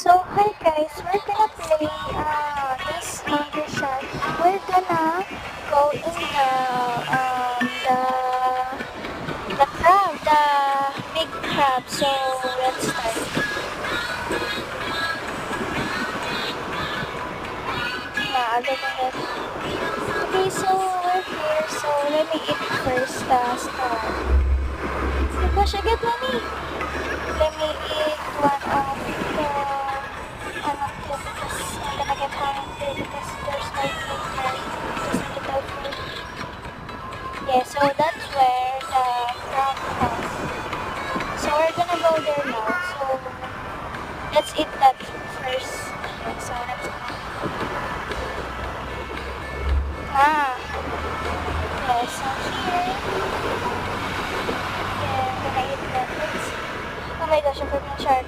So, hi guys, we're gonna play this Hungry Shark. We're gonna go in the crab, the big crab. So, let's start. Other than that. Okay, so we're here. So, let me eat first star. Oh gosh, I get money. Let me eat one of the because I'm gonna get hungry because there's no food there. Just a little food. Yeah, so that's where the crab is. So we're gonna go there now. So let's eat that first. Okay, so let's go. Yeah, so here. Yeah, I'm gonna eat that. Oh my gosh, I forgot shark.